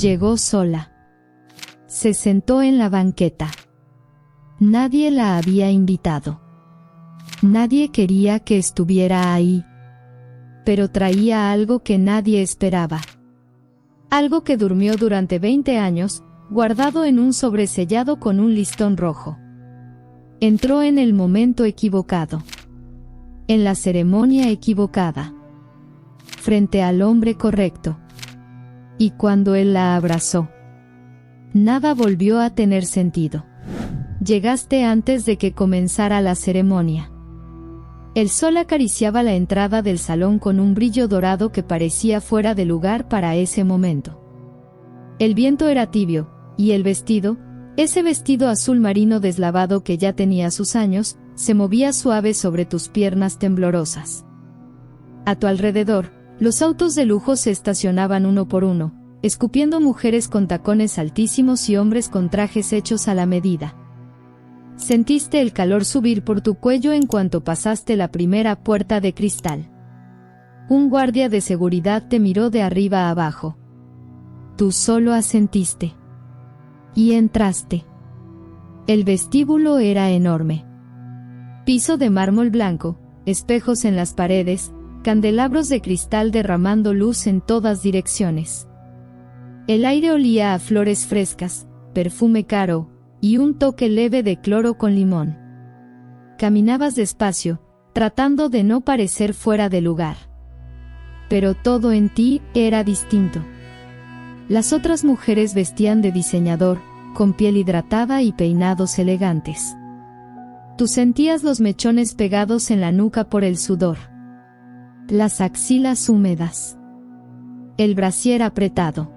Llegó sola. Se sentó en la banqueta. Nadie la había invitado. Nadie quería que estuviera ahí. Pero traía algo que nadie esperaba. Algo que durmió durante 20 años, guardado en un sobre sellado con un listón rojo. Entró en el momento equivocado. En la ceremonia equivocada. Frente al hombre correcto. Y cuando él la abrazó, nada volvió a tener sentido. Llegaste antes de que comenzara la ceremonia. El sol acariciaba la entrada del salón con un brillo dorado que parecía fuera de lugar para ese momento. El viento era tibio, y el vestido, ese vestido azul marino deslavado que ya tenía sus años, se movía suave sobre tus piernas temblorosas. A tu alrededor, los autos de lujo se estacionaban uno por uno, escupiendo mujeres con tacones altísimos y hombres con trajes hechos a la medida. Sentiste el calor subir por tu cuello en cuanto pasaste la primera puerta de cristal. Un guardia de seguridad te miró de arriba a abajo. Tú solo asentiste. Y entraste. El vestíbulo era enorme. Piso de mármol blanco, espejos en las paredes, candelabros de cristal derramando luz en todas direcciones. El aire olía a flores frescas, perfume caro, y un toque leve de cloro con limón. Caminabas despacio, tratando de no parecer fuera de lugar. Pero todo en ti era distinto. Las otras mujeres vestían de diseñador, con piel hidratada y peinados elegantes. Tú sentías los mechones pegados en la nuca por el sudor. Las axilas húmedas. El brasier apretado.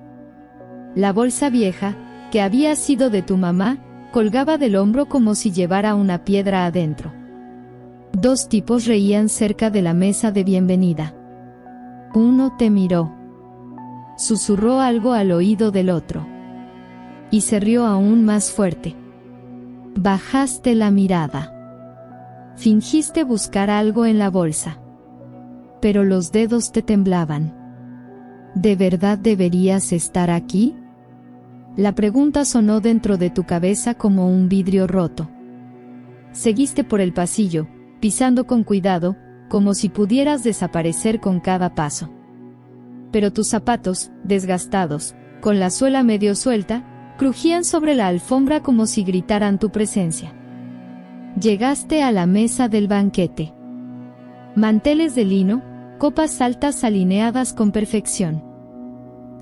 La bolsa vieja, que había sido de tu mamá, colgaba del hombro como si llevara una piedra adentro. Dos tipos reían cerca de la mesa de bienvenida. Uno te miró. Susurró algo al oído del otro. Y se rió aún más fuerte. Bajaste la mirada. Fingiste buscar algo en la bolsa. Pero los dedos te temblaban. ¿De verdad deberías estar aquí? La pregunta sonó dentro de tu cabeza como un vidrio roto. Seguiste por el pasillo, pisando con cuidado, como si pudieras desaparecer con cada paso. Pero tus zapatos, desgastados, con la suela medio suelta, crujían sobre la alfombra como si gritaran tu presencia. Llegaste a la mesa del banquete. Manteles de lino, copas altas alineadas con perfección.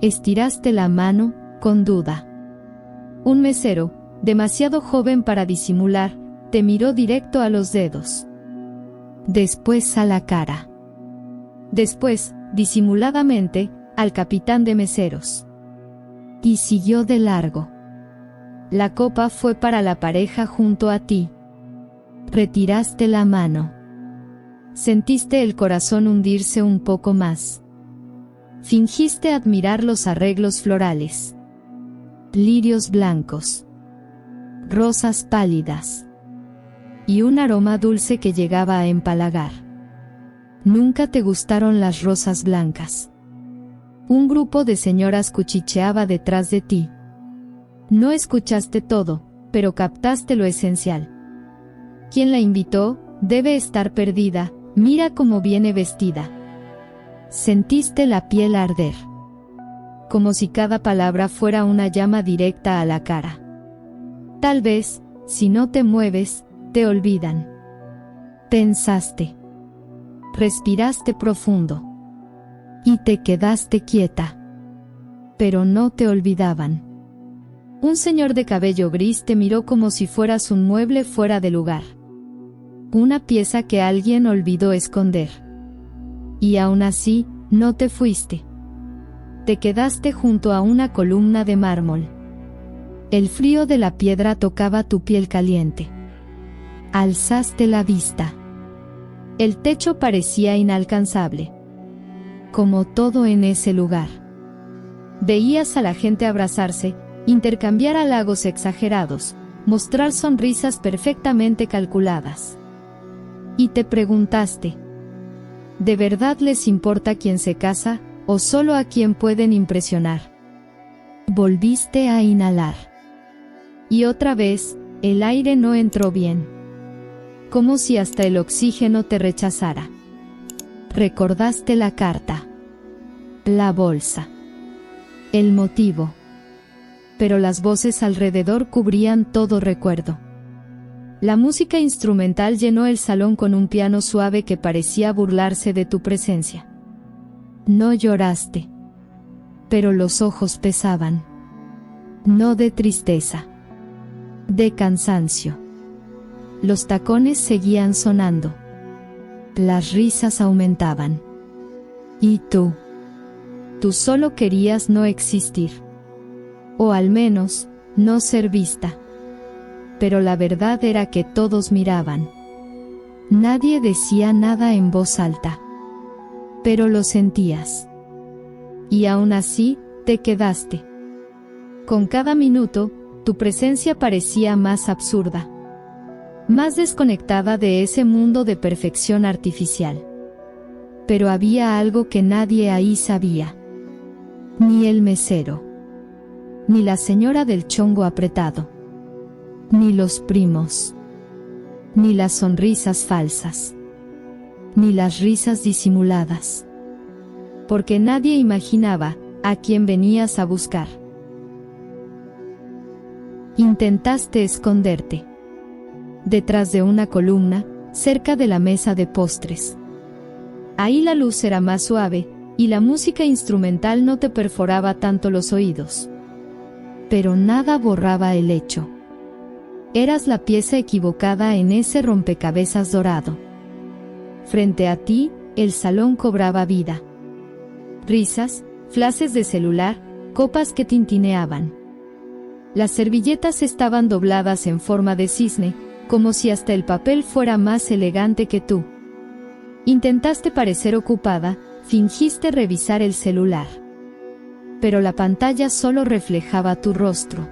Estiraste la mano, con duda. Un mesero, demasiado joven para disimular, te miró directo a los dedos. Después a la cara. Después, disimuladamente, al capitán de meseros. Y siguió de largo. La copa fue para la pareja junto a ti. Retiraste la mano. Sentiste el corazón hundirse un poco más. Fingiste admirar los arreglos florales. Lirios blancos. Rosas pálidas. Y un aroma dulce que llegaba a empalagar. Nunca te gustaron las rosas blancas. Un grupo de señoras cuchicheaba detrás de ti. No escuchaste todo, pero captaste lo esencial. Quien la invitó, debe estar perdida, mira cómo viene vestida. Sentiste la piel arder. Como si cada palabra fuera una llama directa a la cara. Tal vez, si no te mueves, te olvidan. Pensaste. Respiraste profundo. Y te quedaste quieta. Pero no te olvidaban. Un señor de cabello gris te miró como si fueras un mueble fuera de lugar. Una pieza que alguien olvidó esconder. Y aún así, no te fuiste. Te quedaste junto a una columna de mármol. El frío de la piedra tocaba tu piel caliente. Alzaste la vista. El techo parecía inalcanzable. Como todo en ese lugar. Veías a la gente abrazarse, intercambiar halagos exagerados, mostrar sonrisas perfectamente calculadas. Y te preguntaste, ¿de verdad les importa quién se casa, o solo a quién pueden impresionar? Volviste a inhalar. Y otra vez, el aire no entró bien. Como si hasta el oxígeno te rechazara. Recordaste la carta. La bolsa. El motivo. Pero las voces alrededor cubrían todo recuerdo. La música instrumental llenó el salón con un piano suave que parecía burlarse de tu presencia. No lloraste. Pero los ojos pesaban. No de tristeza. De cansancio. Los tacones seguían sonando. Las risas aumentaban. ¿Y tú? Tú solo querías no existir. O al menos, no ser vista. Pero la verdad era que todos miraban. Nadie decía nada en voz alta. Pero lo sentías. Y aún así, te quedaste. Con cada minuto, tu presencia parecía más absurda. Más desconectada de ese mundo de perfección artificial. Pero había algo que nadie ahí sabía. Ni el mesero. Ni la señora del chongo apretado. Ni los primos. Ni las sonrisas falsas. Ni las risas disimuladas. Porque nadie imaginaba a quién venías a buscar. Intentaste esconderte. Detrás de una columna, cerca de la mesa de postres. Ahí la luz era más suave, y la música instrumental no te perforaba tanto los oídos. Pero nada borraba el hecho. Eras la pieza equivocada en ese rompecabezas dorado. Frente a ti, el salón cobraba vida. Risas, flashes de celular, copas que tintineaban. Las servilletas estaban dobladas en forma de cisne, como si hasta el papel fuera más elegante que tú. Intentaste parecer ocupada, fingiste revisar el celular. Pero la pantalla solo reflejaba tu rostro.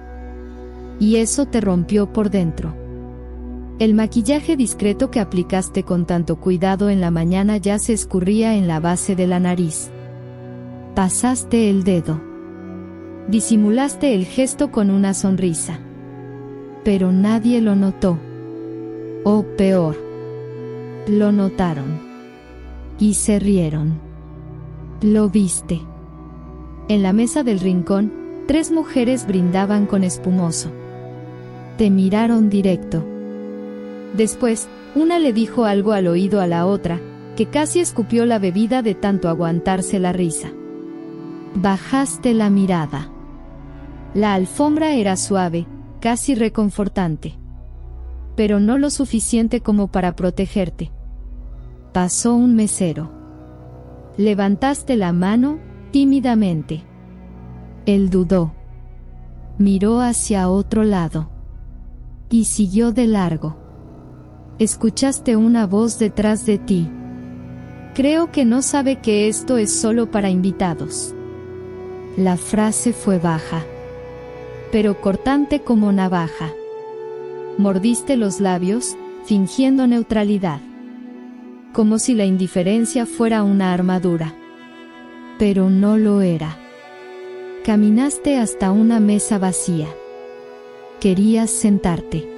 Y eso te rompió por dentro. El maquillaje discreto que aplicaste con tanto cuidado en la mañana ya se escurría en la base de la nariz. Pasaste el dedo. Disimulaste el gesto con una sonrisa. Pero nadie lo notó. O peor, lo notaron. Y se rieron. Lo viste. En la mesa del rincón, 3 mujeres brindaban con espumoso. Te miraron directo. Después, una le dijo algo al oído a la otra, que casi escupió la bebida de tanto aguantarse la risa. Bajaste la mirada. La alfombra era suave, casi reconfortante. Pero no lo suficiente como para protegerte. Pasó un mesero. Levantaste la mano, tímidamente. Él dudó. Miró hacia otro lado. Y siguió de largo. Escuchaste una voz detrás de ti. Creo que no sabe que esto es solo para invitados. La frase fue baja, pero cortante como navaja. Mordiste los labios, fingiendo neutralidad. Como si la indiferencia fuera una armadura. Pero no lo era. Caminaste hasta una mesa vacía. Querías sentarte.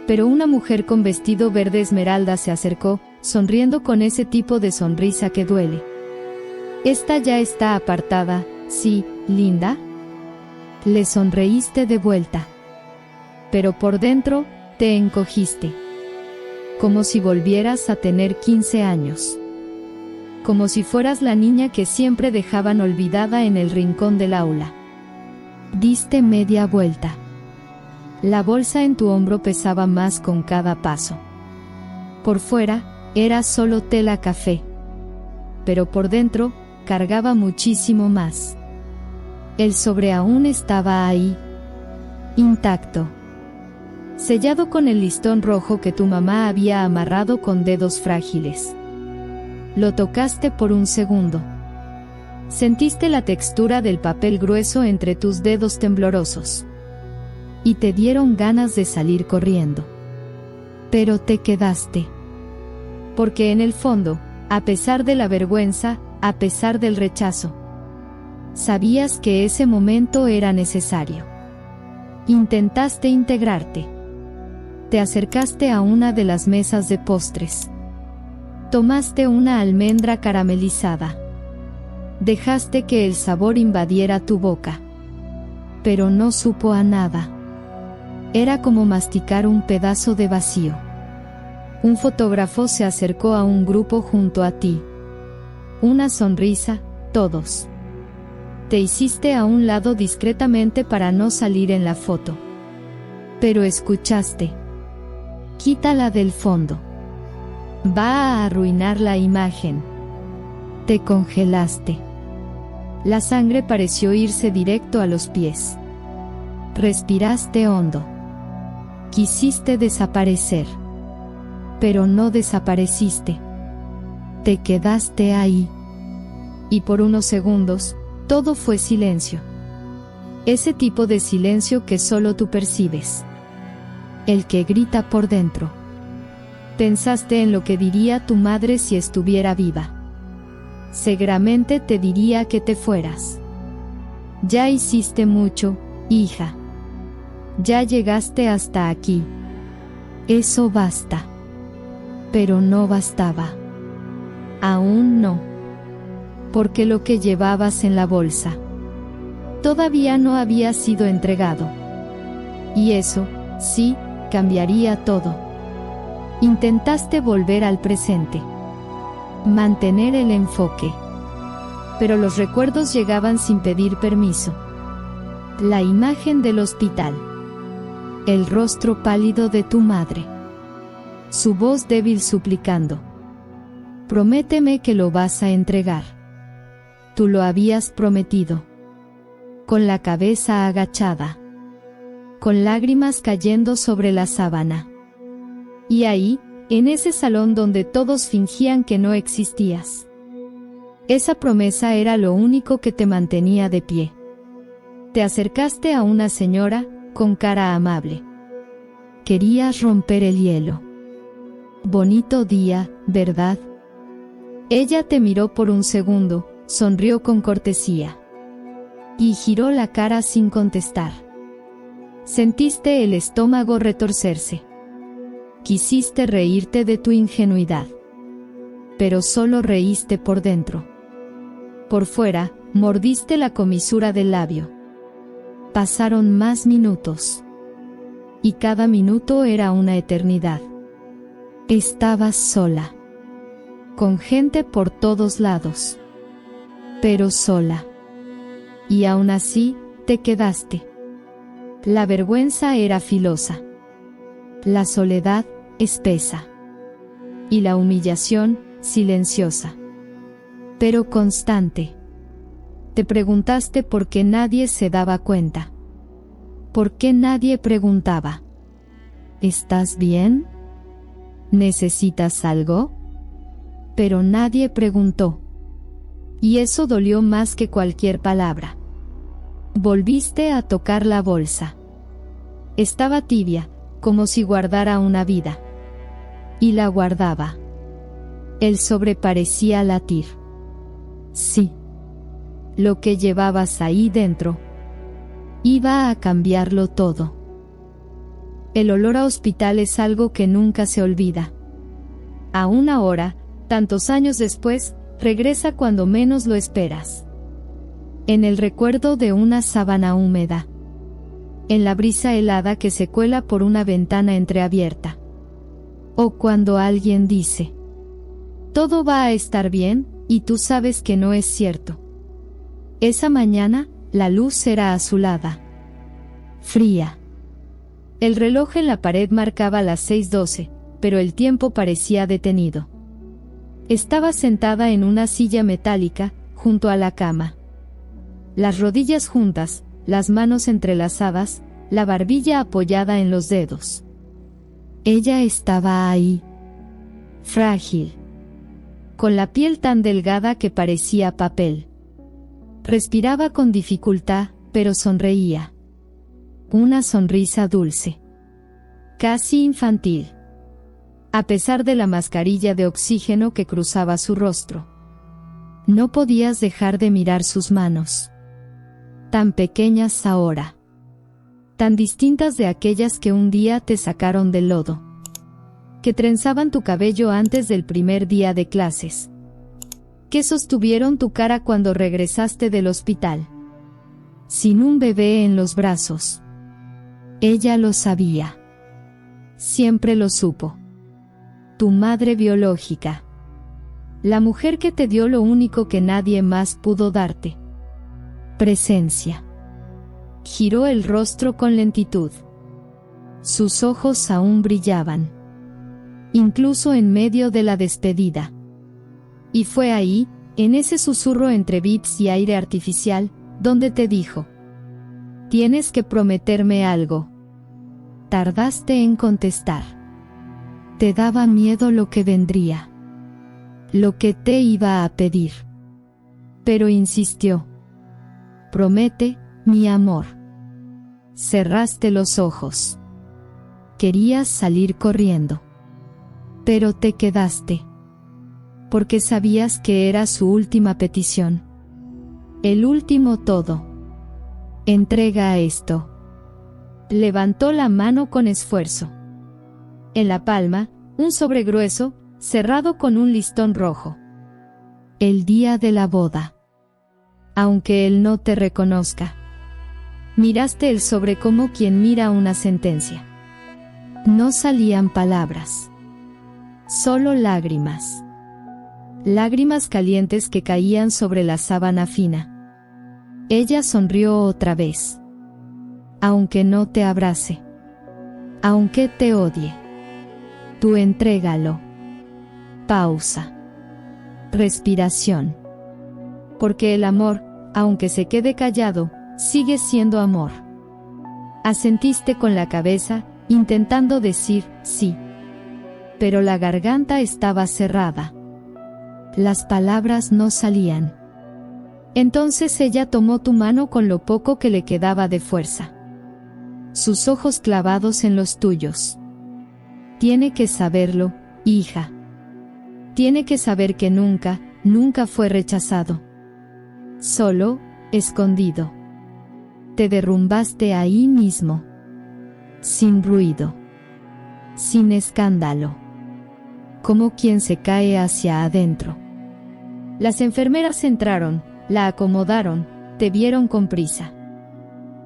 Pero una mujer con vestido verde esmeralda se acercó, sonriendo con ese tipo de sonrisa que duele. Esta ya está apartada, ¿sí, linda? Le sonreíste de vuelta. Pero por dentro, te encogiste. Como si volvieras a tener 15 años. Como si fueras la niña que siempre dejaban olvidada en el rincón del aula. Diste media vuelta. La bolsa en tu hombro pesaba más con cada paso. Por fuera, era solo tela café. Pero por dentro, cargaba muchísimo más. El sobre aún estaba ahí. Intacto. Sellado con el listón rojo que tu mamá había amarrado con dedos frágiles. Lo tocaste por un segundo. Sentiste la textura del papel grueso entre tus dedos temblorosos. Y te dieron ganas de salir corriendo. Pero te quedaste. Porque en el fondo, a pesar de la vergüenza, a pesar del rechazo, Sabías que ese momento era necesario. Intentaste integrarte. Te acercaste a una de las mesas de postres. Tomaste una almendra caramelizada. Dejaste que el sabor invadiera tu boca. Pero no supo a nada. Era como masticar un pedazo de vacío. Un fotógrafo se acercó a un grupo junto a ti. Una sonrisa, todos. Te hiciste a un lado discretamente para no salir en la foto. Pero escuchaste. Quítala del fondo. Va a arruinar la imagen. Te congelaste. La sangre pareció irse directo a los pies. Respiraste hondo. Quisiste desaparecer. Pero no desapareciste. Te quedaste ahí. Y por unos segundos, todo fue silencio. Ese tipo de silencio que solo tú percibes. El que grita por dentro. Pensaste en lo que diría tu madre si estuviera viva. Seguramente te diría que te fueras. Ya hiciste mucho, hija. Ya llegaste hasta aquí. Eso basta. Pero no bastaba. Aún no. Porque lo que llevabas en la bolsa todavía no había sido entregado. Y eso, sí, cambiaría todo. Intentaste volver al presente. Mantener el enfoque. Pero los recuerdos llegaban sin pedir permiso. La imagen del hospital. El rostro pálido de tu madre. Su voz débil suplicando. Prométeme que lo vas a entregar. Tú lo habías prometido. Con la cabeza agachada. Con lágrimas cayendo sobre la sábana. Y ahí, en ese salón donde todos fingían que no existías. Esa promesa era lo único que te mantenía de pie. Te acercaste a una señora, con cara amable. Querías romper el hielo. Bonito día, ¿verdad? Ella te miró por un segundo, sonrió con cortesía. Y giró la cara sin contestar. Sentiste el estómago retorcerse. Quisiste reírte de tu ingenuidad. Pero solo reíste por dentro. Por fuera, mordiste la comisura del labio. Pasaron más minutos. Y cada minuto era una eternidad. Estabas sola. Con gente por todos lados. Pero sola. Y aún así, te quedaste. La vergüenza era filosa. La soledad, espesa. Y la humillación, silenciosa. Pero constante. Te preguntaste por qué nadie se daba cuenta. ¿Por qué nadie preguntaba? ¿Estás bien? ¿Necesitas algo? Pero nadie preguntó. Y eso dolió más que cualquier palabra. Volviste a tocar la bolsa. Estaba tibia, como si guardara una vida. Y la guardaba. El sobre parecía latir. Sí. Lo que llevabas ahí dentro iba a cambiarlo todo. El olor a hospital es algo que nunca se olvida. Aún ahora, tantos años después, regresa cuando menos lo esperas. En el recuerdo de una sábana húmeda. En la brisa helada que se cuela por una ventana entreabierta. O cuando alguien dice: todo va a estar bien, y tú sabes que no es cierto. Esa mañana, la luz era azulada. Fría. El reloj en la pared marcaba las 6:12, pero el tiempo parecía detenido. Estaba sentada en una silla metálica, junto a la cama. Las rodillas juntas, las manos entrelazadas, la barbilla apoyada en los dedos. Ella estaba ahí. Frágil. Con la piel tan delgada que parecía papel. Respiraba con dificultad, pero sonreía. Una sonrisa dulce. Casi infantil. A pesar de la mascarilla de oxígeno que cruzaba su rostro. No podías dejar de mirar sus manos. tan pequeñas ahora, tan distintas de aquellas que un día te sacaron del lodo, que trenzaban tu cabello antes del primer día de clases, que sostuvieron tu cara cuando regresaste del hospital, sin un bebé en los brazos. Ella lo sabía. Siempre lo supo. Tu madre biológica. La mujer que te dio lo único que nadie más pudo darte. Presencia. Giró el rostro con lentitud. Sus ojos aún brillaban, incluso en medio de la despedida. Y fue ahí, en ese susurro entre beats y aire artificial, donde te dijo: tienes que prometerme algo. Tardaste en contestar. Te daba miedo lo que vendría, lo que te iba a pedir. Pero insistió. Promete, mi amor. Cerraste los ojos. Querías salir corriendo. Pero te quedaste. Porque sabías que era su última petición. El último todo. Entrega esto. Levantó la mano con esfuerzo. En la palma, un sobre grueso, cerrado con un listón rojo. El día de la boda. Aunque él no te reconozca. Miraste el sobre como quien mira una sentencia. No salían palabras. Solo lágrimas. Lágrimas calientes que caían sobre la sábana fina. Ella sonrió otra vez. Aunque no te abrace. Aunque te odie. Tú entrégalo. Pausa. Respiración. Porque el amor, aunque se quede callado, sigue siendo amor. Asentiste con la cabeza, intentando decir sí. Pero la garganta estaba cerrada. Las palabras no salían. Entonces ella tomó tu mano con lo poco que le quedaba de fuerza. Sus ojos clavados en los tuyos. Tiene que saberlo, hija. Tiene que saber que nunca, nunca fue rechazado. Solo, escondido. Te derrumbaste ahí mismo. Sin ruido. Sin escándalo. Como quien se cae hacia adentro. Las enfermeras entraron, la acomodaron, te vieron con prisa.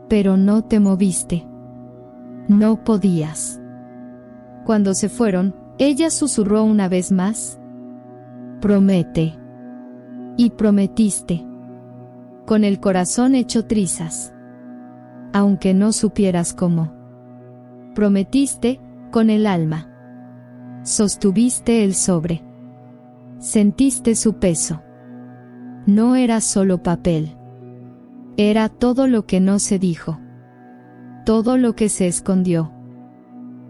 Pero no te moviste. No podías. Cuando se fueron, ella susurró una vez más. Promete. Y prometiste. Con el corazón hecho trizas. Aunque no supieras cómo. Prometiste, con el alma. Sostuviste el sobre. Sentiste su peso. No era solo papel. Era todo lo que no se dijo. Todo lo que se escondió.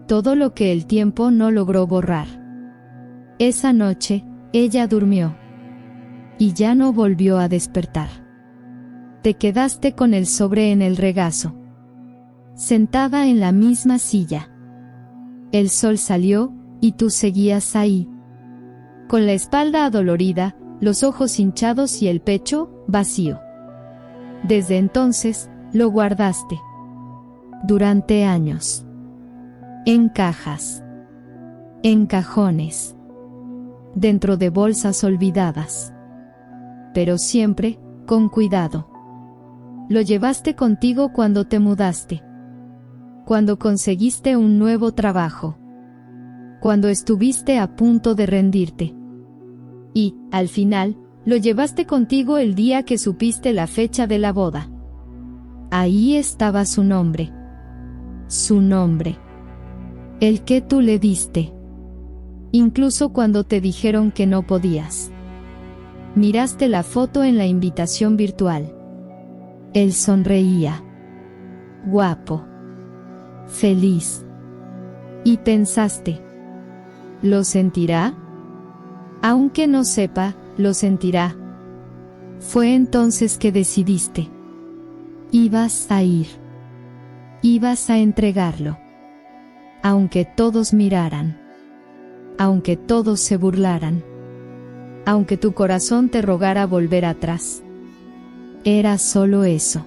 Todo lo que el tiempo no logró borrar. Esa noche, ella durmió. Y ya no volvió a despertar. Te quedaste con el sobre en el regazo. Sentada en la misma silla. El sol salió, y tú seguías ahí. Con la espalda adolorida, los ojos hinchados y el pecho vacío. Desde entonces, lo guardaste. Durante años. En cajas. En cajones. Dentro de bolsas olvidadas. Pero siempre, con cuidado. Lo llevaste contigo cuando te mudaste. Cuando conseguiste un nuevo trabajo. Cuando estuviste a punto de rendirte. Y, al final, lo llevaste contigo el día que supiste la fecha de la boda. Ahí estaba su nombre. Su nombre. El que tú le diste. Incluso cuando te dijeron que no podías. Miraste la foto en la invitación virtual. Él sonreía. Guapo. Feliz. Y pensaste. ¿Lo sentirá? Aunque no sepa, lo sentirá. Fue entonces que decidiste. Ibas a ir. Ibas a entregarlo. Aunque todos miraran. Aunque todos se burlaran. Aunque tu corazón te rogara volver atrás. Era solo eso.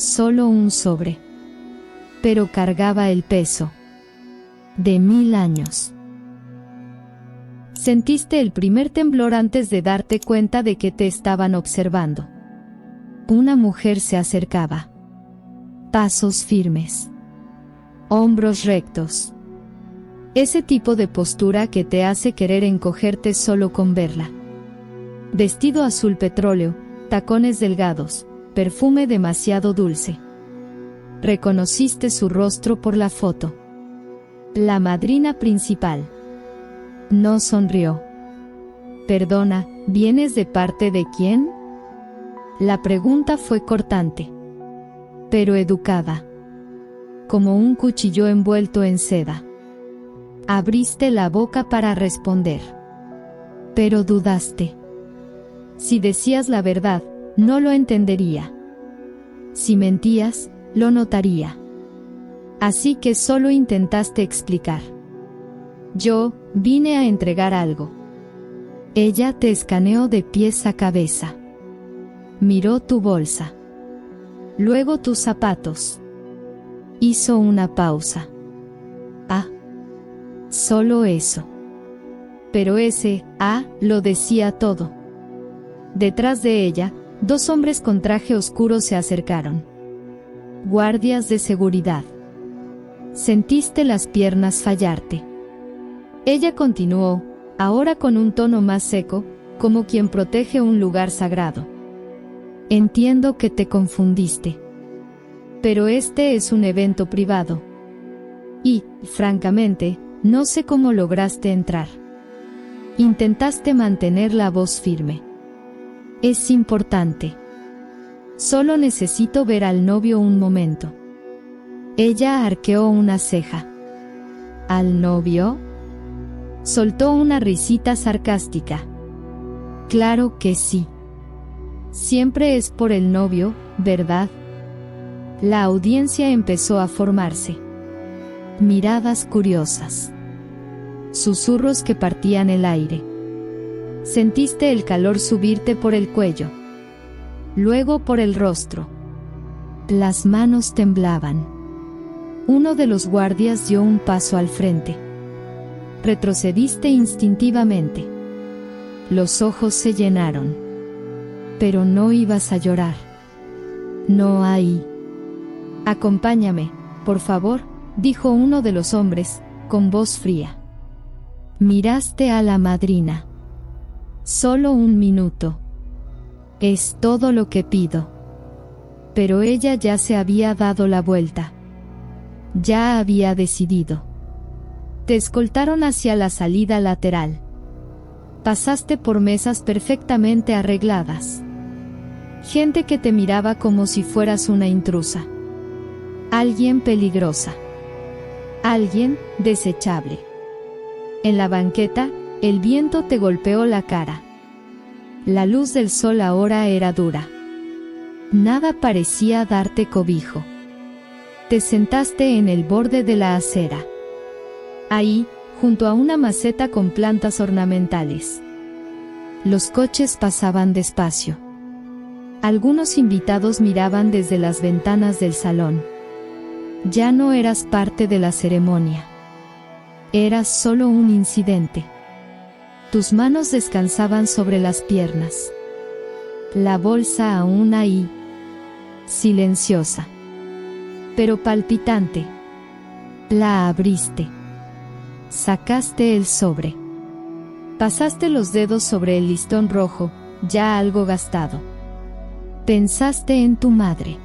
Solo un sobre. Pero cargaba el peso de 1000 años. Sentiste el primer temblor antes de darte cuenta de que te estaban observando. Una mujer se acercaba. Pasos firmes. Hombros rectos. Ese tipo de postura que te hace querer encogerte solo con verla. Vestido azul petróleo, tacones delgados, perfume demasiado dulce. Reconociste su rostro por la foto. La madrina principal. No sonrió. Perdona, ¿vienes de parte de quién? La pregunta fue cortante, pero educada. Como un cuchillo envuelto en seda. Abriste la boca para responder. Pero dudaste. Si decías la verdad, no lo entendería. Si mentías, lo notaría. Así que solo intentaste explicar. Yo vine a entregar algo. Ella te escaneó de pies a cabeza. Miró tu bolsa. Luego tus zapatos. Hizo una pausa. Ah. Solo eso. Pero ese lo decía todo. Detrás de ella, 2 hombres con traje oscuro se acercaron. Guardias de seguridad. Sentiste las piernas fallarte. Ella continuó, ahora con un tono más seco, como quien protege un lugar sagrado. Entiendo que te confundiste. Pero este es un evento privado. Y, francamente, no sé cómo lograste entrar. Intentaste mantener la voz firme. Es importante. Solo necesito ver al novio un momento. Ella arqueó una ceja. ¿Al novio? Soltó una risita sarcástica. Claro que sí. Siempre es por el novio, ¿verdad? La audiencia empezó a formarse. Miradas curiosas. Susurros que partían el aire. Sentiste el calor subirte por el cuello. Luego por el rostro. Las manos temblaban. Uno de los guardias dio un paso al frente. Retrocediste instintivamente. Los ojos se llenaron. Pero no ibas a llorar. No ahí. Acompáñame, por favor, dijo uno de los hombres, con voz fría. Miraste a la madrina. Solo un minuto. Es todo lo que pido. Pero ella ya se había dado la vuelta. Ya había decidido. Te escoltaron hacia la salida lateral. Pasaste por mesas perfectamente arregladas. Gente que te miraba como si fueras una intrusa. Alguien peligrosa. Alguien desechable. En la banqueta, el viento te golpeó la cara. La luz del sol ahora era dura. Nada parecía darte cobijo. Te sentaste en el borde de la acera. Ahí, junto a una maceta con plantas ornamentales. Los coches pasaban despacio. Algunos invitados miraban desde las ventanas del salón. Ya no eras parte de la ceremonia. Eras solo un incidente. Tus manos descansaban sobre las piernas. La bolsa aún ahí. Silenciosa. Pero palpitante. La abriste. Sacaste el sobre. Pasaste los dedos sobre el listón rojo, ya algo gastado. Pensaste en tu madre.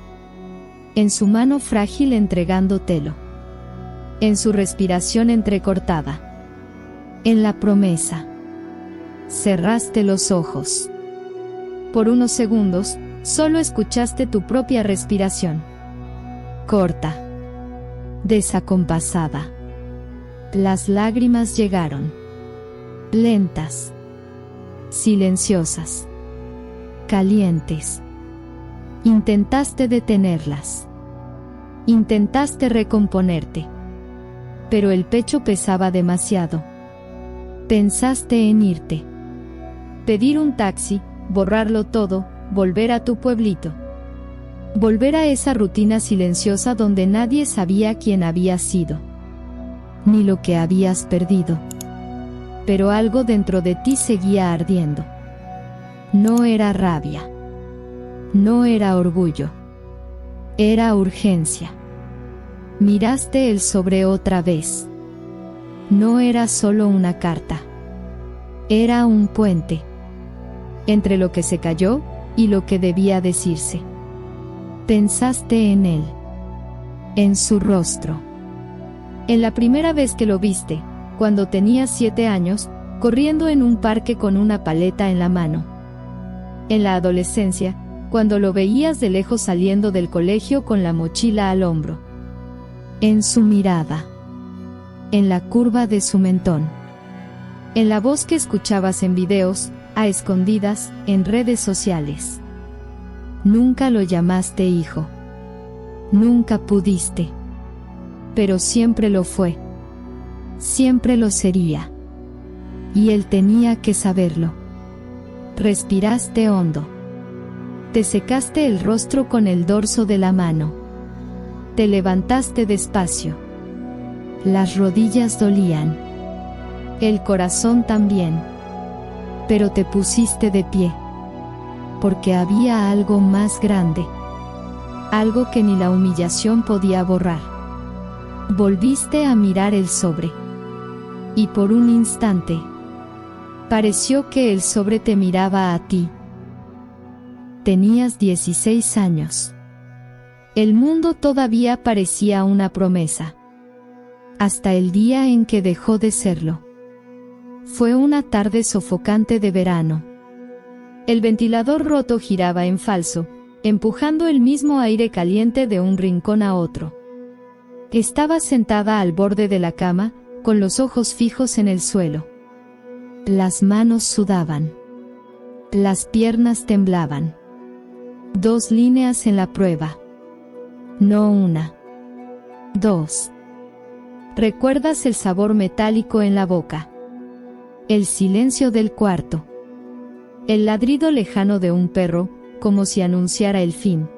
En su mano frágil entregándotelo. En su respiración entrecortada. En la promesa. Cerraste los ojos. Por unos segundos, solo escuchaste tu propia respiración. Corta. Desacompasada. Las lágrimas llegaron. Lentas. Silenciosas. Calientes. Intentaste detenerlas. Intentaste recomponerte. Pero el pecho pesaba demasiado. Pensaste en irte. Pedir un taxi, borrarlo todo, volver a tu pueblito. Volver a esa rutina silenciosa donde nadie sabía quién había sido, ni lo que habías perdido. Pero algo dentro de ti seguía ardiendo. No era rabia. No era orgullo. Era urgencia. Miraste el sobre otra vez. No era solo una carta. Era un puente entre lo que se cayó y lo que debía decirse. Pensaste en él, en su rostro. En la primera vez que lo viste, cuando tenías 7 años, corriendo en un parque con una paleta en la mano. En la adolescencia, cuando lo veías de lejos saliendo del colegio con la mochila al hombro. En su mirada. En la curva de su mentón. En la voz que escuchabas en videos, a escondidas, en redes sociales. Nunca lo llamaste hijo. Nunca pudiste. Pero siempre lo fue. Siempre lo sería. Y él tenía que saberlo. Respiraste hondo. Te secaste el rostro con el dorso de la mano. Te levantaste despacio. Las rodillas dolían. El corazón también. Pero te pusiste de pie. Porque había algo más grande. Algo que ni la humillación podía borrar. Volviste a mirar el sobre. Y por un instante, pareció que el sobre te miraba a ti. Tenías 16 años. El mundo todavía parecía una promesa. Hasta el día en que dejó de serlo. Fue una tarde sofocante de verano. El ventilador roto giraba en falso, empujando el mismo aire caliente de un rincón a otro. Estaba sentada al borde de la cama, con los ojos fijos en el suelo. Las manos sudaban. Las piernas temblaban. 2 líneas en la prueba. No una. 2. Recuerdas el sabor metálico en la boca. El silencio del cuarto. El ladrido lejano de un perro, como si anunciara el fin.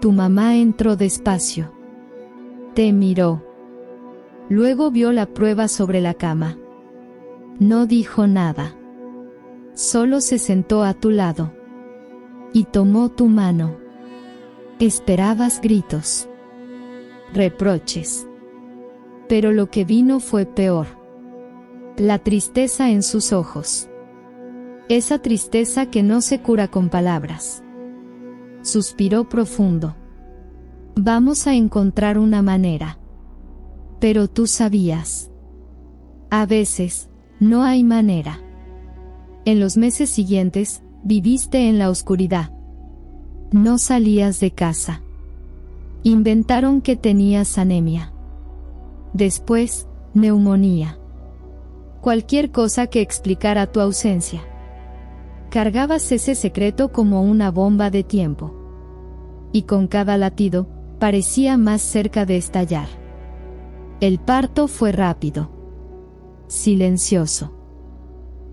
Tu mamá entró despacio. Te miró. Luego vio la prueba sobre la cama. No dijo nada. Solo se sentó a tu lado. Y tomó tu mano. Esperabas gritos. Reproches. Pero lo que vino fue peor. La tristeza en sus ojos. Esa tristeza que no se cura con palabras. Suspiró profundo. Vamos a encontrar una manera. Pero tú sabías. A veces, no hay manera. En los meses siguientes, viviste en la oscuridad. No salías de casa. Inventaron que tenías anemia. Después, neumonía. Cualquier cosa que explicara tu ausencia. Cargabas ese secreto como una bomba de tiempo. Y con cada latido, parecía más cerca de estallar. El parto fue rápido. Silencioso.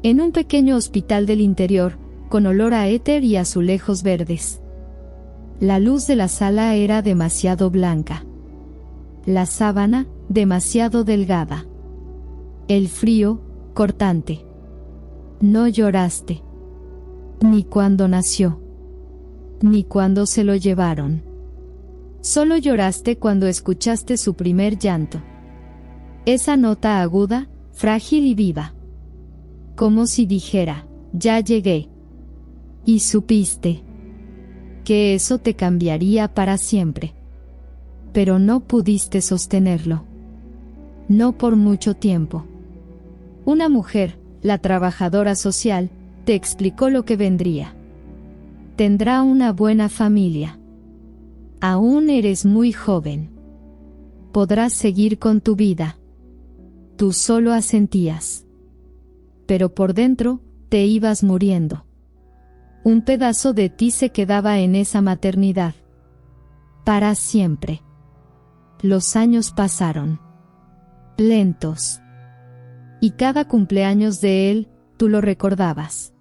En un pequeño hospital del interior, con olor a éter y azulejos verdes. La luz de la sala era demasiado blanca. La sábana, demasiado delgada. El frío, cortante. No lloraste. Ni cuando nació. Ni cuando se lo llevaron. Solo lloraste cuando escuchaste su primer llanto. Esa nota aguda, frágil y viva. Como si dijera, ya llegué. Y supiste que eso te cambiaría para siempre. Pero no pudiste sostenerlo. No por mucho tiempo. Una mujer, la trabajadora social, te explicó lo que vendría. Tendrá una buena familia. Aún eres muy joven. Podrás seguir con tu vida. Tú solo asentías. Pero por dentro, te ibas muriendo. Un pedazo de ti se quedaba en esa maternidad. Para siempre. Los años pasaron. Lentos. Y cada cumpleaños de él, tú lo recordabas.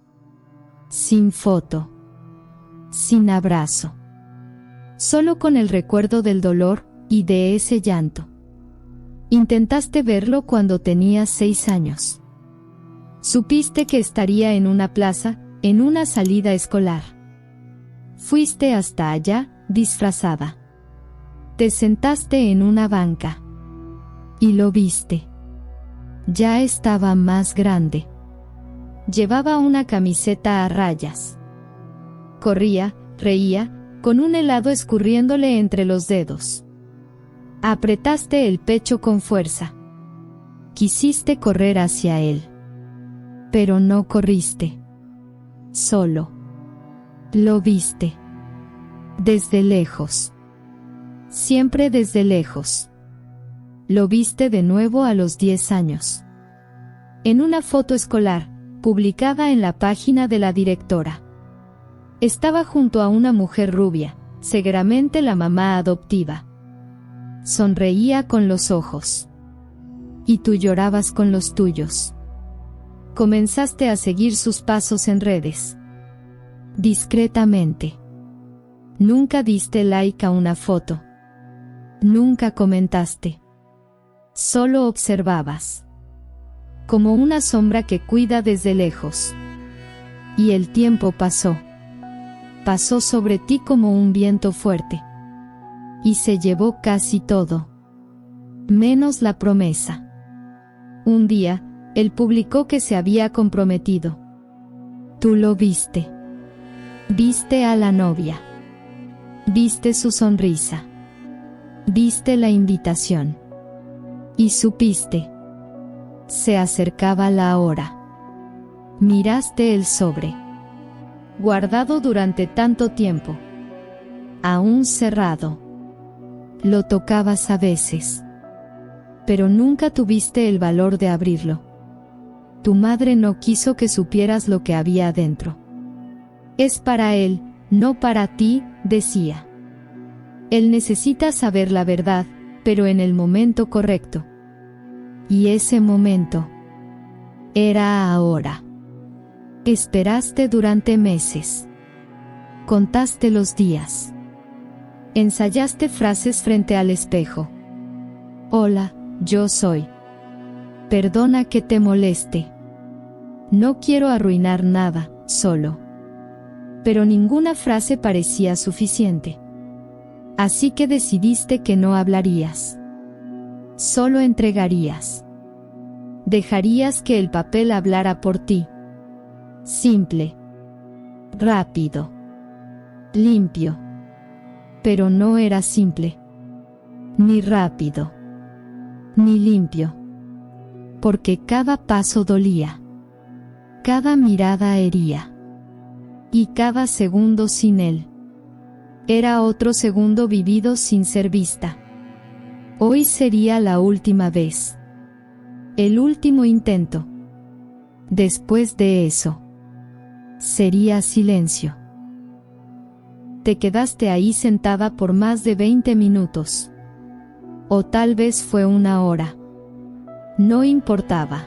Sin foto. Sin abrazo. solo con el recuerdo del dolor y de ese llanto. Intentaste verlo cuando tenías 6 años. Supiste que estaría en una plaza, en una salida escolar. Fuiste hasta allá, disfrazada. Te sentaste en una banca. Y lo viste. Ya estaba más grande. Llevaba una camiseta a rayas. Corría, reía, con un helado escurriéndole entre los dedos. Apretaste el pecho con fuerza. Quisiste correr hacia él. Pero no corriste. Solo. Lo viste. Desde lejos. Siempre desde lejos. Lo viste de nuevo a los 10 años. En una foto escolar, publicada en la página de la directora. Estaba junto a una mujer rubia, seguramente la mamá adoptiva. Sonreía con los ojos. Y tú llorabas con los tuyos. Comenzaste a seguir sus pasos en redes. Discretamente. Nunca diste like a una foto. Nunca comentaste. Solo observabas. Como una sombra que cuida desde lejos. Y el tiempo pasó. Pasó sobre ti como un viento fuerte. Y se llevó casi todo. Menos la promesa. Un día, él publicó que se había comprometido. Tú lo viste. Viste a la novia. Viste su sonrisa. Viste la invitación. Y supiste. Se acercaba la hora. Miraste el sobre. Guardado durante tanto tiempo. Aún cerrado. Lo tocabas a veces. Pero nunca tuviste el valor de abrirlo. Tu madre no quiso que supieras lo que había adentro. Es para él, no para ti, decía. Él necesita saber la verdad, pero en el momento correcto. Y ese momento era ahora. Esperaste durante meses. Contaste los días. Ensayaste frases frente al espejo. Hola, yo soy. Perdona que te moleste. No quiero arruinar nada, solo. Pero ninguna frase parecía suficiente. Así que decidiste que no hablarías. Solo entregarías. Dejarías que el papel hablara por ti. Simple. Rápido. Limpio. Pero no era simple. Ni rápido. Ni limpio. Porque cada paso dolía. Cada mirada hería. Y cada segundo sin él. Era otro segundo vivido sin ser vista. Hoy sería la última vez. El último intento. Después de eso. Sería silencio. Te quedaste ahí sentada por más de 20 minutos. O tal vez fue 1 hora. No importaba.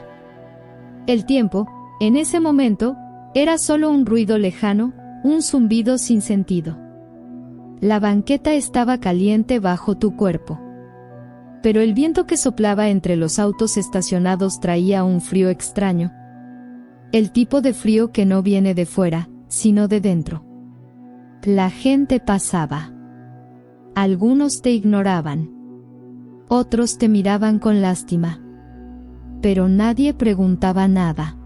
El tiempo, en ese momento, era solo un ruido lejano, un zumbido sin sentido. La banqueta estaba caliente bajo tu cuerpo. Pero el viento que soplaba entre los autos estacionados traía un frío extraño. El tipo de frío que no viene de fuera, sino de dentro. La gente pasaba. Algunos te ignoraban. Otros te miraban con lástima. Pero nadie preguntaba nada.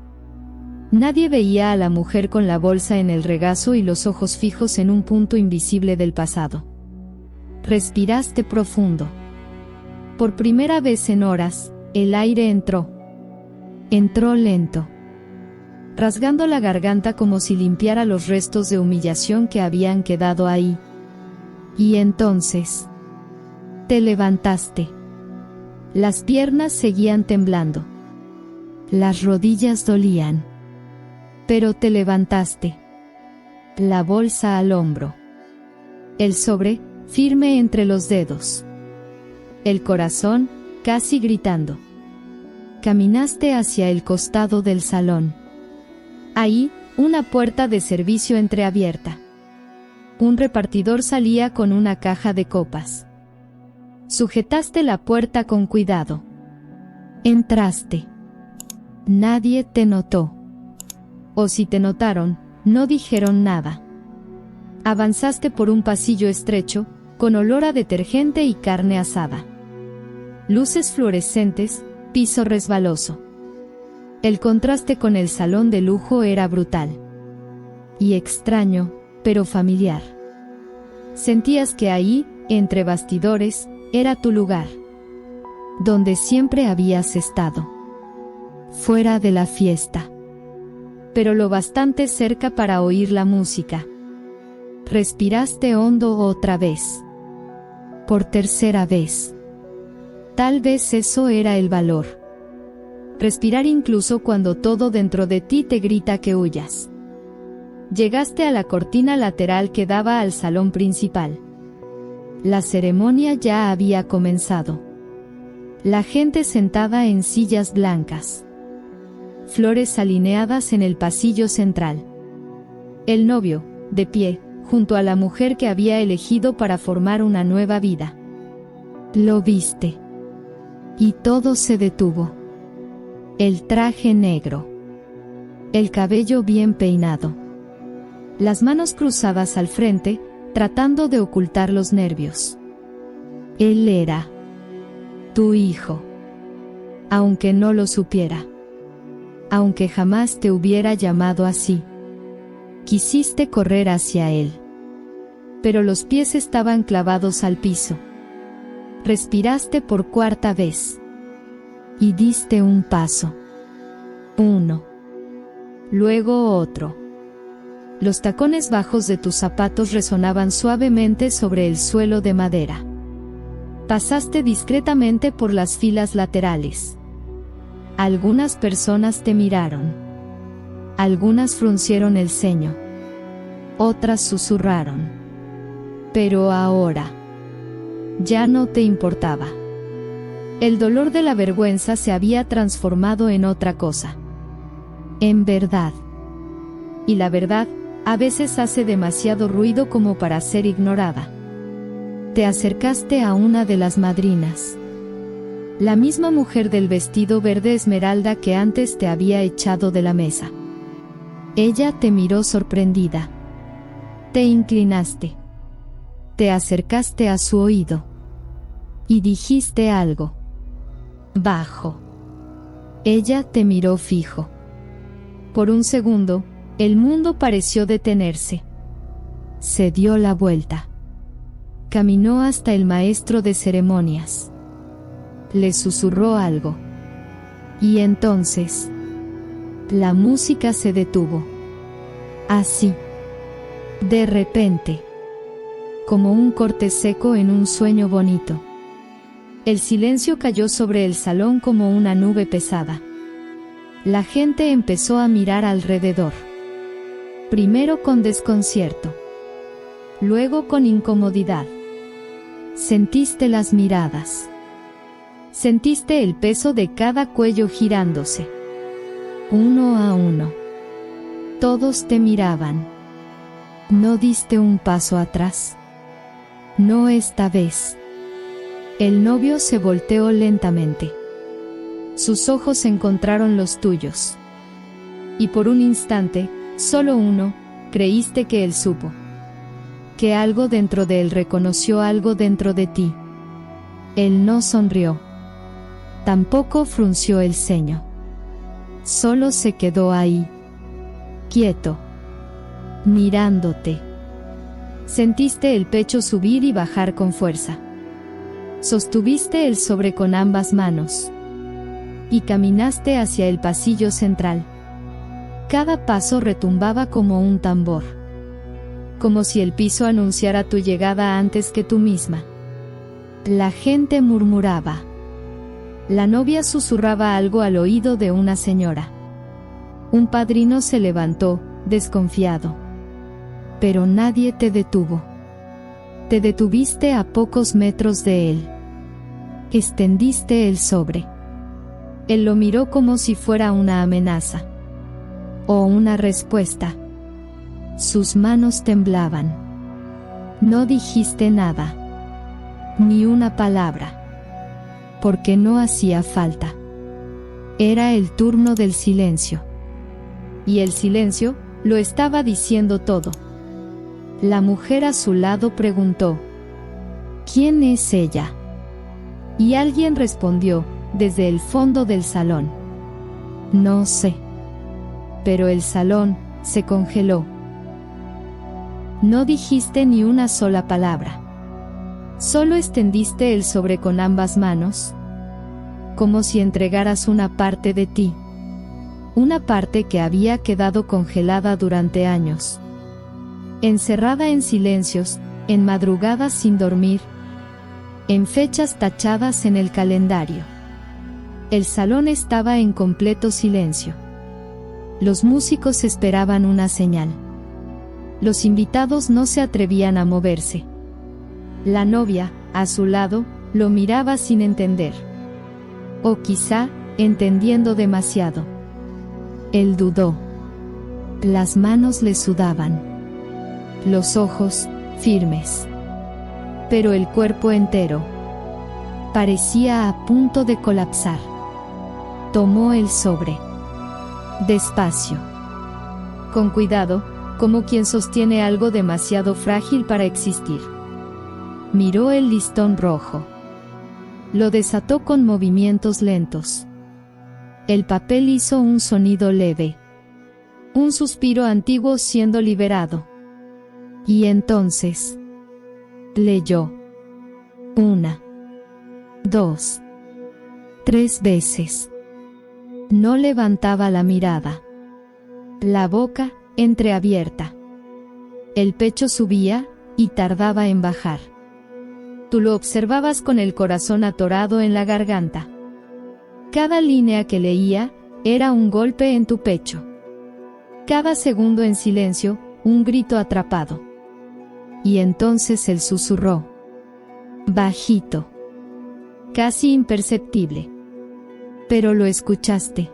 Nadie veía a la mujer con la bolsa en el regazo y los ojos fijos en un punto invisible del pasado. Respiraste profundo. Por primera vez en horas, el aire entró. Entró lento. Rasgando la garganta como si limpiara los restos de humillación que habían quedado ahí. Y entonces, te levantaste. Las piernas seguían temblando. Las rodillas dolían. Pero te levantaste. La bolsa al hombro. El sobre, firme entre los dedos. El corazón, casi gritando. Caminaste hacia el costado del salón. Ahí, una puerta de servicio entreabierta. Un repartidor salía con una caja de copas. Sujetaste la puerta con cuidado. Entraste. Nadie te notó. O si te notaron, no dijeron nada. Avanzaste por un pasillo estrecho, con olor a detergente y carne asada. Luces fluorescentes, piso resbaloso. El contraste con el salón de lujo era brutal. Y extraño, pero familiar. Sentías que ahí, entre bastidores, era tu lugar. Donde siempre habías estado. Fuera de la fiesta. Pero lo bastante cerca para oír la música. Respiraste hondo otra vez. Por tercera vez. Tal vez eso era el valor. Respirar incluso cuando todo dentro de ti te grita que huyas. Llegaste a la cortina lateral que daba al salón principal. La ceremonia ya había comenzado. La gente sentada en sillas blancas. Flores alineadas en el pasillo central. El novio, de pie, junto a la mujer que había elegido para formar una nueva vida. Lo viste. Y todo se detuvo. El traje negro. El cabello bien peinado. Las manos cruzadas al frente, tratando de ocultar los nervios. Él era tu hijo. Aunque no lo supiera. Aunque jamás te hubiera llamado así. Quisiste correr hacia él. Pero los pies estaban clavados al piso. Respiraste por cuarta vez. Y diste un paso. Uno. Luego otro. Los tacones bajos de tus zapatos resonaban suavemente sobre el suelo de madera. Pasaste discretamente por las filas laterales. Algunas personas te miraron. Algunas fruncieron el ceño. Otras susurraron. Pero ahora, ya no te importaba. El dolor de la vergüenza se había transformado en otra cosa. En verdad. Y la verdad, a veces hace demasiado ruido como para ser ignorada. Te acercaste a una de las madrinas. La misma mujer del vestido verde esmeralda que antes te había echado de la mesa. Ella te miró sorprendida. Te inclinaste. Te acercaste a su oído. Y dijiste algo. Bajo. Ella te miró fijo. Por un segundo, el mundo pareció detenerse. Se dio la vuelta. Caminó hasta el maestro de ceremonias. Le susurró algo. Y entonces, la música se detuvo. Así. De repente. Como un corte seco en un sueño bonito. El silencio cayó sobre el salón como una nube pesada. La gente empezó a mirar alrededor. Primero con desconcierto. Luego con incomodidad. Sentiste las miradas. Sentiste el peso de cada cuello girándose. Uno a uno. Todos te miraban. No diste un paso atrás. No esta vez. El novio se volteó lentamente. Sus ojos encontraron los tuyos. Y por un instante, solo uno, creíste que él supo. Que algo dentro de él reconoció algo dentro de ti. Él no sonrió. Tampoco frunció el ceño. Solo se quedó ahí. Quieto. Mirándote. Sentiste el pecho subir y bajar con fuerza. Sostuviste el sobre con ambas manos. Y caminaste hacia el pasillo central. Cada paso retumbaba como un tambor. Como si el piso anunciara tu llegada antes que tú misma. La gente murmuraba. La novia susurraba algo al oído de una señora. Un padrino se levantó, desconfiado. Pero nadie te detuvo. Te detuviste a pocos metros de él. Extendiste el sobre. Él lo miró como si fuera una amenaza. O una respuesta. Sus manos temblaban. No dijiste nada, ni una palabra, porque no hacía falta. Era el turno del silencio. Y el silencio lo estaba diciendo todo. La mujer a su lado preguntó: ¿quién es ella? Y alguien respondió, desde el fondo del salón: no sé. Pero el salón se congeló. No dijiste ni una sola palabra. Solo extendiste el sobre con ambas manos, como si entregaras una parte de ti. Una parte que había quedado congelada durante años. Encerrada en silencios, en madrugadas sin dormir, en fechas tachadas en el calendario. El salón estaba en completo silencio. Los músicos esperaban una señal. Los invitados no se atrevían a moverse. La novia, a su lado, lo miraba sin entender. O quizá, entendiendo demasiado. Él dudó. Las manos le sudaban. Los ojos, firmes. Pero el cuerpo entero parecía a punto de colapsar. Tomó el sobre. Despacio. Con cuidado, como quien sostiene algo demasiado frágil para existir. Miró el listón rojo. Lo desató con movimientos lentos. El papel hizo un sonido leve. Un suspiro antiguo siendo liberado. Y entonces leyó. 1, 2, 3 veces. No levantaba la mirada. La boca, entreabierta. El pecho subía, y tardaba en bajar. Tú lo observabas con el corazón atorado en la garganta. Cada línea que leía, era un golpe en tu pecho. Cada segundo en silencio, un grito atrapado. Y entonces él susurró. Bajito. Casi imperceptible. Pero lo escuchaste.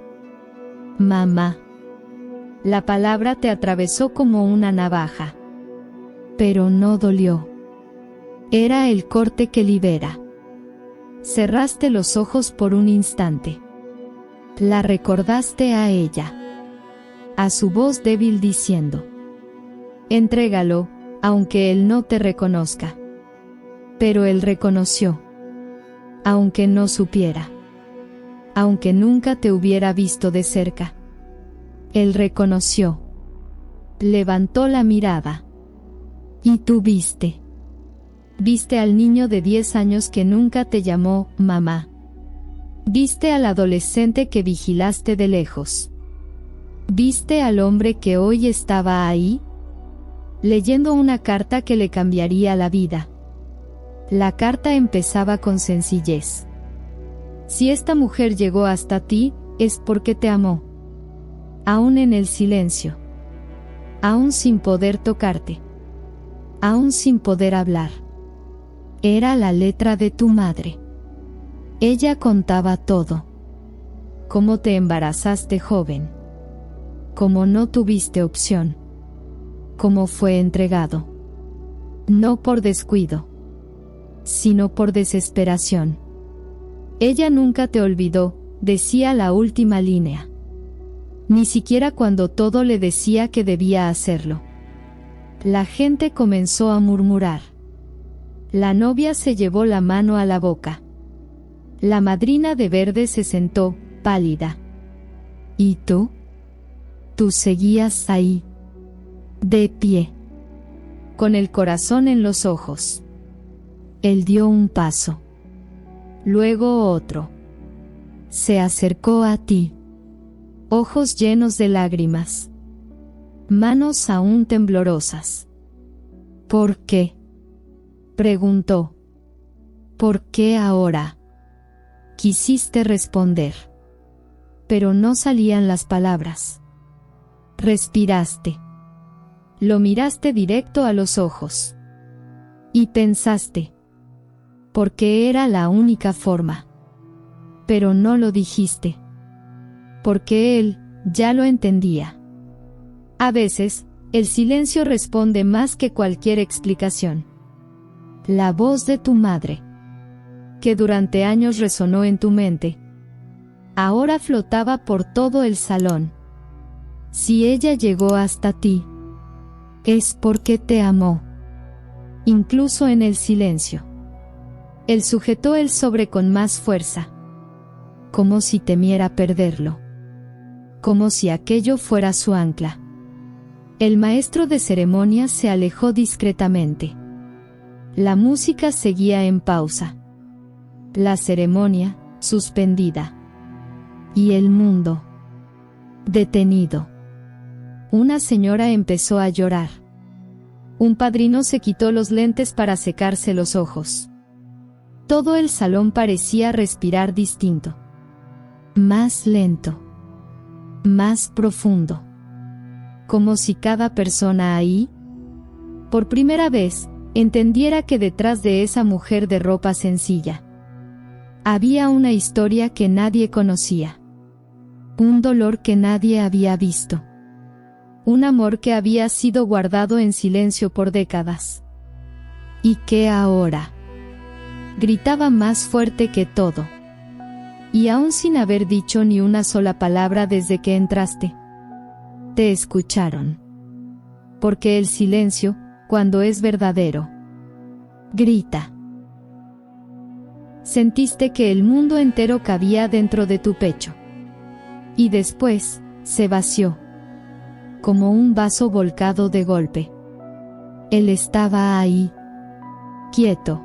Mamá. La palabra te atravesó como una navaja. Pero no dolió. Era el corte que libera. Cerraste los ojos por un instante. La recordaste a ella. A su voz débil diciendo: entrégalo, aunque él no te reconozca. Pero él reconoció. Aunque no supiera. Aunque nunca te hubiera visto de cerca. Él reconoció. Levantó la mirada. Y tú viste. Viste al niño de 10 años que nunca te llamó mamá. Viste al adolescente que vigilaste de lejos. Viste al hombre que hoy estaba ahí, leyendo una carta que le cambiaría la vida. La carta empezaba con sencillez. Si esta mujer llegó hasta ti, es porque te amó. Aún en el silencio. Aún sin poder tocarte. Aún sin poder hablar. Era la letra de tu madre. Ella contaba todo. Cómo te embarazaste joven. Cómo no tuviste opción. Cómo fue entregado. No por descuido, sino por desesperación. Ella nunca te olvidó, decía la última línea. Ni siquiera cuando todo le decía que debía hacerlo. La gente comenzó a murmurar. La novia se llevó la mano a la boca. La madrina de verde se sentó, pálida. ¿Y tú? Tú seguías ahí. De pie. Con el corazón en los ojos. Él dio un paso. Luego otro. Se acercó a ti. Ojos llenos de lágrimas. Manos aún temblorosas. ¿Por qué? Preguntó. ¿Por qué ahora? Quisiste responder. Pero no salían las palabras. Respiraste. Lo miraste directo a los ojos. Y pensaste. Porque era la única forma. Pero no lo dijiste. Porque él ya lo entendía. A veces, el silencio responde más que cualquier explicación. La voz de tu madre, que durante años resonó en tu mente, ahora flotaba por todo el salón. Si ella llegó hasta ti, es porque te amó, incluso en el silencio. Él sujetó el sobre con más fuerza, como si temiera perderlo, como si aquello fuera su ancla. El maestro de ceremonias se alejó discretamente. La música seguía en pausa. La ceremonia, suspendida. Y el mundo, detenido. Una señora empezó a llorar. Un padrino se quitó los lentes para secarse los ojos. Todo el salón parecía respirar distinto. Más lento. Más profundo. Como si cada persona ahí, por primera vez, entendiera que detrás de esa mujer de ropa sencilla, había una historia que nadie conocía. Un dolor que nadie había visto. Un amor que había sido guardado en silencio por décadas. Y que ahora gritaba más fuerte que todo. Y aún sin haber dicho ni una sola palabra desde que entraste, te escucharon. Porque el silencio, cuando es verdadero, grita. Sentiste que el mundo entero cabía dentro de tu pecho. Y después, se vació. Como un vaso volcado de golpe. Él estaba ahí, quieto,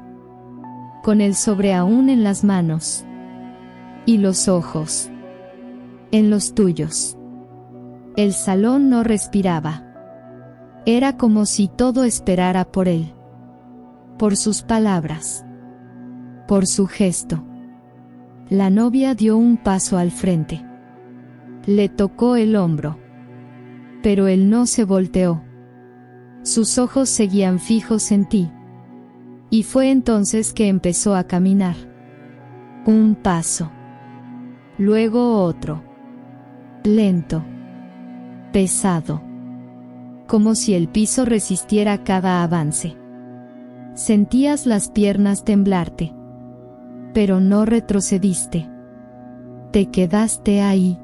con el sobre aún en las manos. Y los ojos en los tuyos. El salón no respiraba. Era como si todo esperara por él. Por sus palabras. Por su gesto. La novia dio un paso al frente. Le tocó el hombro. Pero él no se volteó. Sus ojos seguían fijos en ti. Y fue entonces que empezó a caminar. Un paso. Luego otro. Lento. Pesado. Como si el piso resistiera cada avance. Sentías las piernas temblarte. Pero no retrocediste. Te quedaste ahí.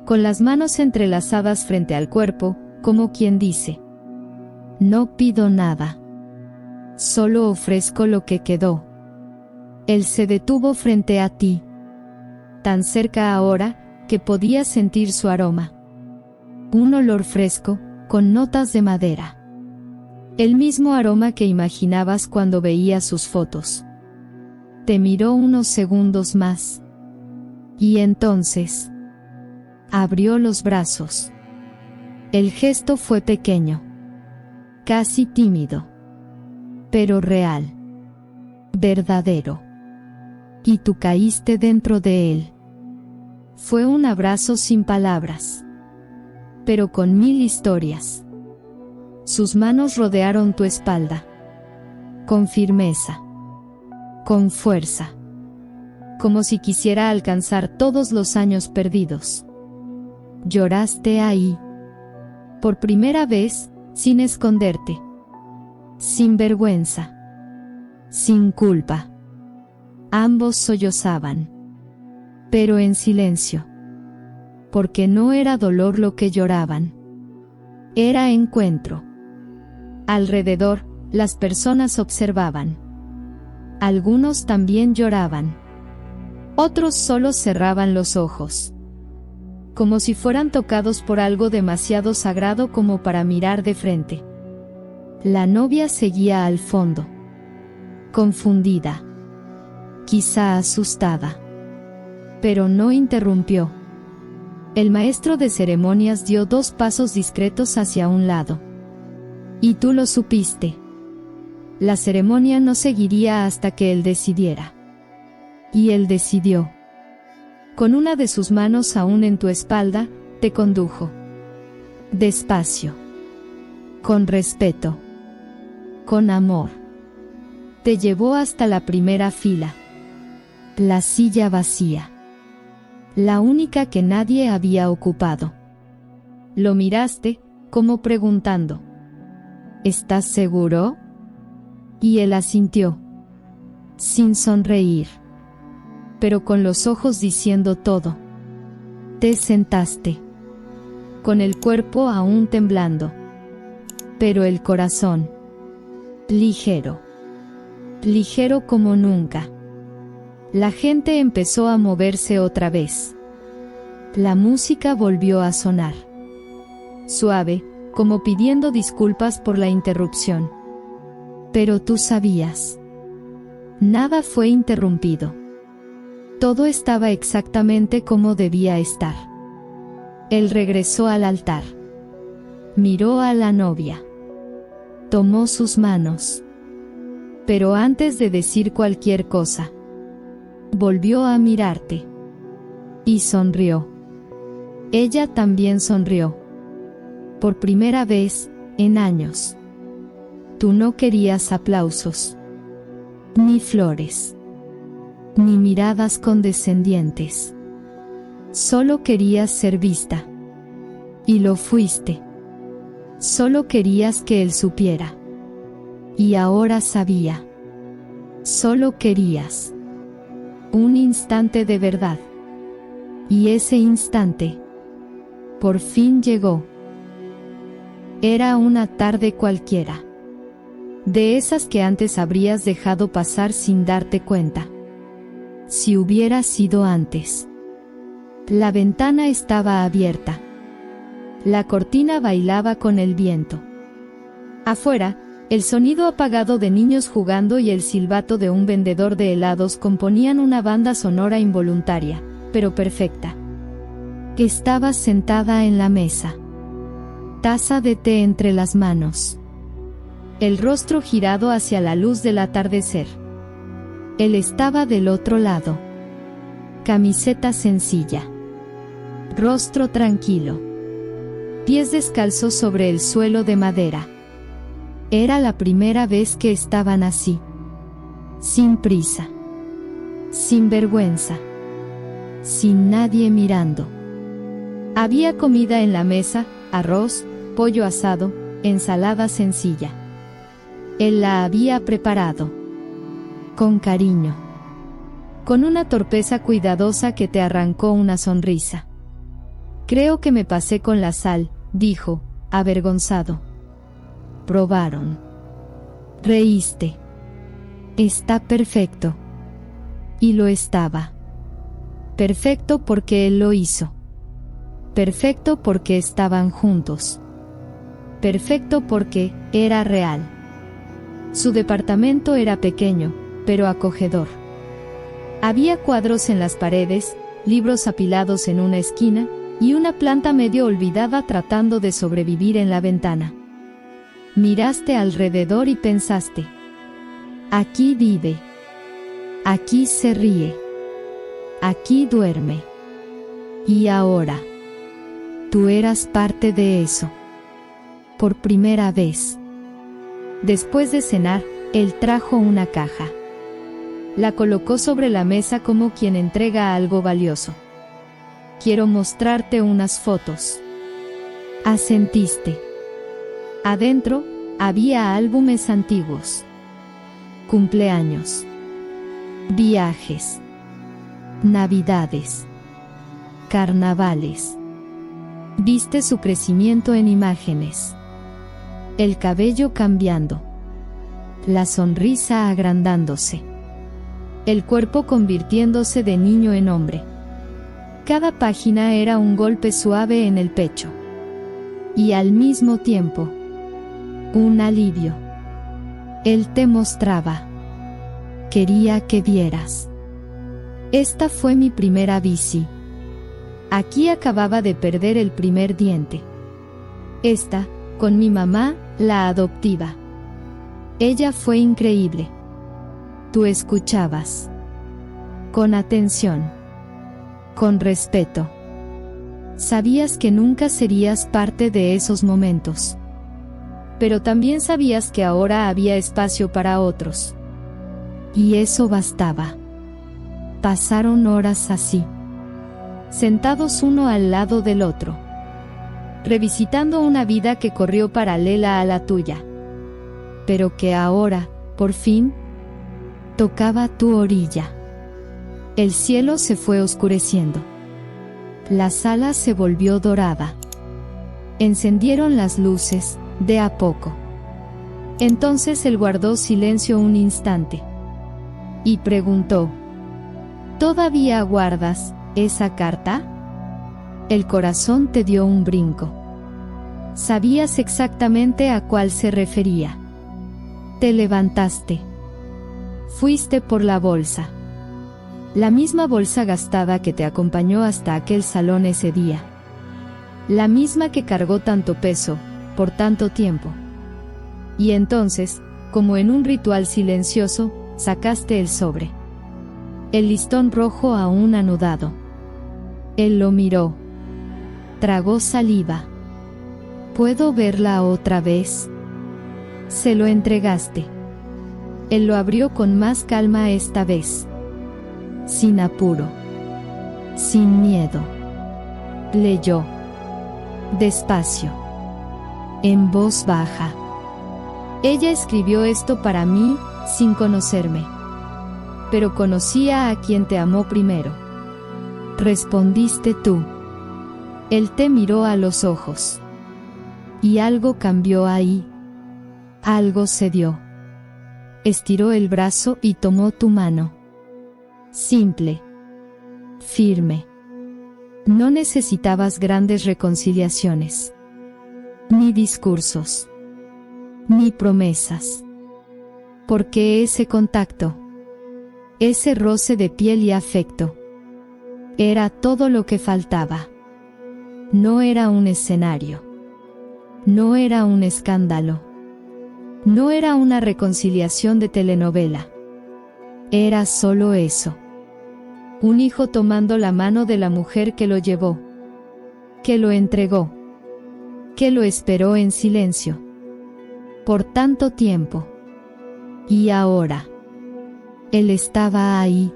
Con las manos entrelazadas frente al cuerpo, como quien dice: no pido nada. Solo ofrezco lo que quedó. Él se detuvo frente a ti. Tan cerca ahora, que podías sentir su aroma. Un olor fresco, con notas de madera. El mismo aroma que imaginabas cuando veías sus fotos. Te miró unos segundos más. Y entonces abrió los brazos. El gesto fue pequeño. Casi tímido. Pero real. Verdadero. Y tú caíste dentro de él. Fue un abrazo sin palabras. Pero con 1000 historias. Sus manos rodearon tu espalda. Con firmeza. Con fuerza. Como si quisiera alcanzar todos los años perdidos. Lloraste ahí. Por primera vez, sin esconderte. Sin vergüenza. Sin culpa. Ambos sollozaban. Pero en silencio. Porque no era dolor lo que lloraban. Era encuentro. Alrededor, las personas observaban. Algunos también lloraban. Otros solo cerraban los ojos. Como si fueran tocados por algo demasiado sagrado como para mirar de frente. La novia seguía al fondo. Confundida. Quizá asustada. Pero no interrumpió. El maestro de ceremonias dio 2 pasos discretos hacia un lado. Y tú lo supiste. La ceremonia no seguiría hasta que él decidiera. Y él decidió. Con una de sus manos aún en tu espalda, te condujo. Despacio. Con respeto. Con amor. Te llevó hasta la primera fila. La silla vacía. La única que nadie había ocupado. Lo miraste, como preguntando: ¿estás seguro? Y él asintió, sin sonreír, pero con los ojos diciendo todo. Te sentaste, con el cuerpo aún temblando, pero el corazón ligero, ligero como nunca. La gente empezó a moverse otra vez. La música volvió a sonar, suave, como pidiendo disculpas por la interrupción. Pero tú sabías. Nada fue interrumpido. Todo estaba exactamente como debía estar. Él regresó al altar. Miró a la novia. Tomó sus manos. Pero antes de decir cualquier cosa, volvió a mirarte. Y sonrió. Ella también sonrió. Por primera vez, en años. Tú no querías aplausos, ni flores, ni miradas condescendientes. Solo querías ser vista. Y lo fuiste. Solo querías que él supiera. Y ahora sabía. Solo querías un instante de verdad. Y ese instante por fin llegó. Era una tarde cualquiera, de esas que antes habrías dejado pasar sin darte cuenta. Si hubiera sido antes. La ventana estaba abierta. La cortina bailaba con el viento. Afuera, el sonido apagado de niños jugando y el silbato de un vendedor de helados componían una banda sonora involuntaria, pero perfecta. Estabas sentada en la mesa. Taza de té entre las manos. El rostro girado hacia la luz del atardecer. Él estaba del otro lado. Camiseta sencilla. Rostro tranquilo. Pies descalzos sobre el suelo de madera. Era la primera vez que estaban así. Sin prisa. Sin vergüenza. Sin nadie mirando. Había comida en la mesa, arroz, pollo asado, ensalada sencilla. Él la había preparado. Con cariño. Con una torpeza cuidadosa que te arrancó una sonrisa. Creo que me pasé con la sal, dijo, avergonzado. Probaron. Reíste. Está perfecto. Y lo estaba. Perfecto porque él lo hizo. Perfecto porque estaban juntos. Perfecto porque era real. Su departamento era pequeño, pero acogedor. Había cuadros en las paredes, libros apilados en una esquina, y una planta medio olvidada tratando de sobrevivir en la ventana. Miraste alrededor y pensaste: aquí vive. Aquí se ríe. Aquí duerme. Y ahora, tú eras parte de eso. Por primera vez. Después de cenar, él trajo una caja. La colocó sobre la mesa como quien entrega algo valioso. Quiero mostrarte unas fotos. Asentiste. Adentro, había álbumes antiguos. Cumpleaños. Viajes. Navidades. Carnavales. Viste su crecimiento en imágenes. El cabello cambiando. La sonrisa agrandándose. El cuerpo convirtiéndose de niño en hombre. Cada página era un golpe suave en el pecho. Y al mismo tiempo, un alivio. Él te mostraba. Quería que vieras. Esta fue mi primera bici. Aquí acababa de perder el primer diente. Esta, con mi mamá, la adoptiva. Ella fue increíble. Tú escuchabas. Con atención. Con respeto. Sabías que nunca serías parte de esos momentos. Pero también sabías que ahora había espacio para otros. Y eso bastaba. Pasaron horas así. Sentados uno al lado del otro. Revisitando una vida que corrió paralela a la tuya. Pero que ahora, Por fin, tocaba tu orilla. El cielo se fue oscureciendo. La sala se volvió dorada. Encendieron las luces, de a poco. Entonces él guardó silencio un instante. Y preguntó: ¿Todavía guardas esa carta? El corazón te dio un brinco. Sabías exactamente a cuál se refería. Te levantaste. Fuiste por la bolsa. La misma bolsa gastada que te acompañó hasta aquel salón ese día. La misma que cargó tanto peso, por tanto tiempo. Y entonces, como en un ritual silencioso, sacaste el sobre. El listón rojo aún anudado. Él lo miró. Tragó saliva. ¿Puedo verla otra vez? Se lo entregaste. Él lo abrió con más calma esta vez. Sin apuro. Sin miedo. Leyó. Despacio. En voz baja. Ella escribió esto para mí, sin conocerme. Pero conocía a quien te amó primero. Respondiste tú. Él te miró a los ojos. Y algo cambió ahí. Algo cedió. Estiró el brazo y tomó tu mano. Simple. Firme. No necesitabas grandes reconciliaciones. Ni discursos. Ni promesas. Porque ese contacto, ese roce de piel y afecto, era todo lo que faltaba. No era un escenario. No era un escándalo. No era una reconciliación de telenovela. Era solo eso. Un hijo tomando la mano de la mujer que lo llevó, que lo entregó, que lo esperó en silencio, por tanto tiempo. Y ahora, él estaba ahí.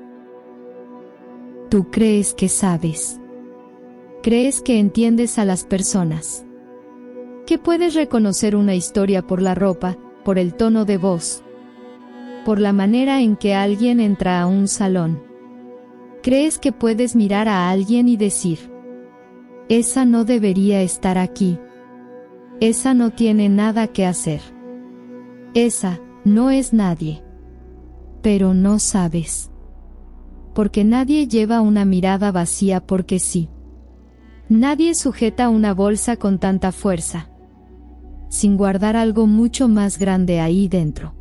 Tú crees que sabes. Crees que entiendes a las personas. Que puedes reconocer una historia por la ropa, por el tono de voz, por la manera en que alguien entra a un salón. Crees que puedes mirar a alguien y decir: esa no debería estar aquí. Esa no tiene nada que hacer. Esa no es nadie. Pero no sabes. Porque nadie lleva una mirada vacía porque sí. Nadie sujeta una bolsa con tanta fuerza, sin guardar algo mucho más grande ahí dentro.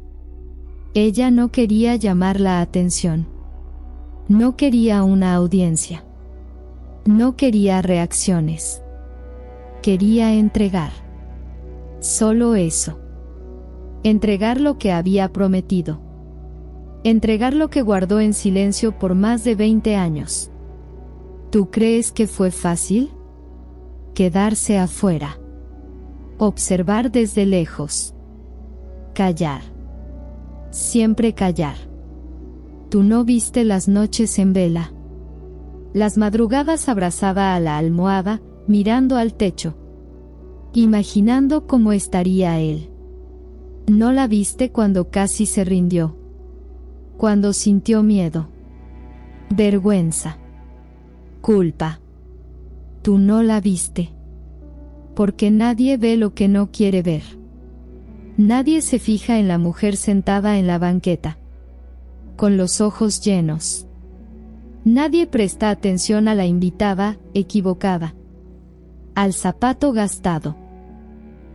Ella no quería llamar la atención. No quería una audiencia. No quería reacciones. Quería entregar. Solo eso. Entregar lo que había prometido. Entregar lo que guardó en silencio por más de 20 años. ¿Tú crees que fue fácil? Quedarse afuera. Observar desde lejos. Callar. Siempre callar. Tú no viste las noches en vela. Las madrugadas abrazada a la almohada, mirando al techo. Imaginando cómo estaría él. No la viste cuando casi se rindió. Cuando sintió miedo. Vergüenza. Culpa. Tú no la viste. Porque nadie ve lo que no quiere ver. Nadie se fija en la mujer sentada en la banqueta, con los ojos llenos. Nadie presta atención a la invitada, equivocada. Al zapato gastado.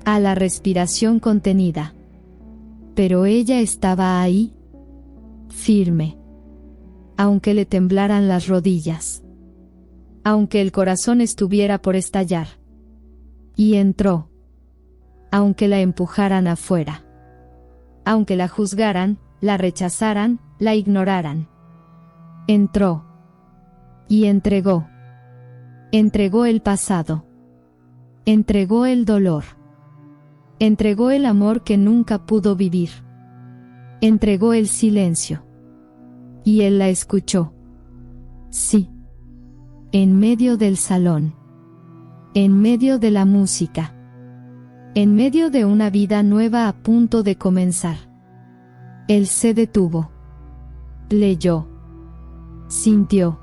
A la respiración contenida. Pero ella estaba ahí, firme. Aunque le temblaran las rodillas. Aunque el corazón estuviera por estallar. Y entró. Aunque la empujaran afuera. Aunque la juzgaran, la rechazaran, la ignoraran. Entró. Y entregó. Entregó el pasado. Entregó el dolor. Entregó el amor que nunca pudo vivir. Entregó el silencio. Y él la escuchó. Sí. En medio del salón. En medio de la música. En medio de una vida nueva a punto de comenzar. Él se detuvo. Leyó. Sintió.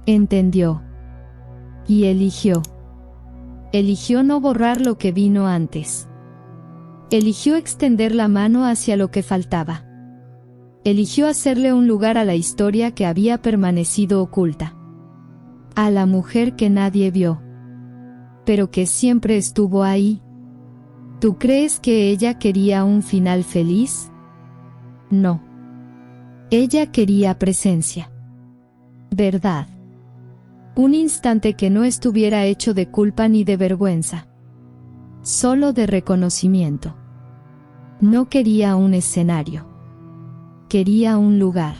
Entendió. Y eligió. Eligió no borrar lo que vino antes. Eligió extender la mano hacia lo que faltaba. Eligió hacerle un lugar a la historia que había permanecido oculta. A la mujer que nadie vio, pero que siempre estuvo ahí. ¿Tú crees que ella quería un final feliz? No. Ella quería presencia. Verdad. Un instante que no estuviera hecho de culpa ni de vergüenza. Solo de reconocimiento. No quería un escenario. Quería un lugar.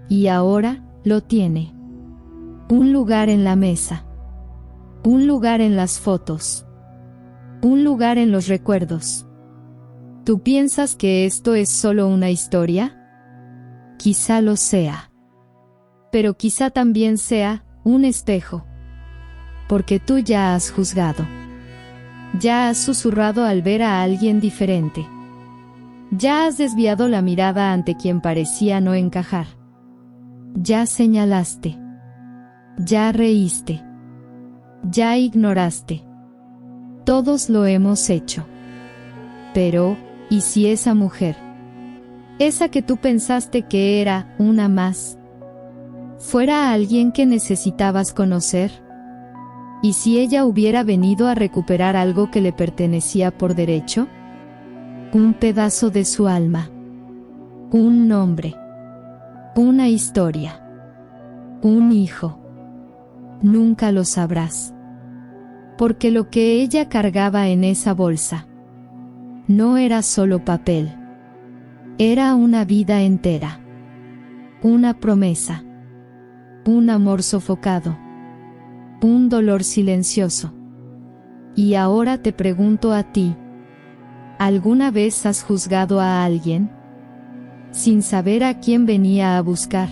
Y ahora, lo tiene. Un lugar en la mesa. Un lugar en las fotos. Un lugar en los recuerdos. ¿Tú piensas que esto es solo una historia? Quizá lo sea. Pero quizá también sea un espejo. Porque tú ya has juzgado. Ya has susurrado al ver a alguien diferente. Ya has desviado la mirada ante quien parecía no encajar. Ya señalaste. Ya reíste. Ya ignoraste. Todos lo hemos hecho. Pero, ¿y si esa mujer? Esa que tú pensaste que era una más, fuera alguien que necesitabas conocer? ¿Y si ella hubiera venido a recuperar algo que le pertenecía por derecho? Un pedazo de su alma. Un nombre. Una historia. Un hijo. Nunca lo sabrás. Porque lo que ella cargaba en esa bolsa no era solo papel. Era una vida entera. Una promesa. Un amor sofocado. Un dolor silencioso. Y ahora te pregunto a ti, ¿alguna vez has juzgado a alguien sin saber a quién venía a buscar?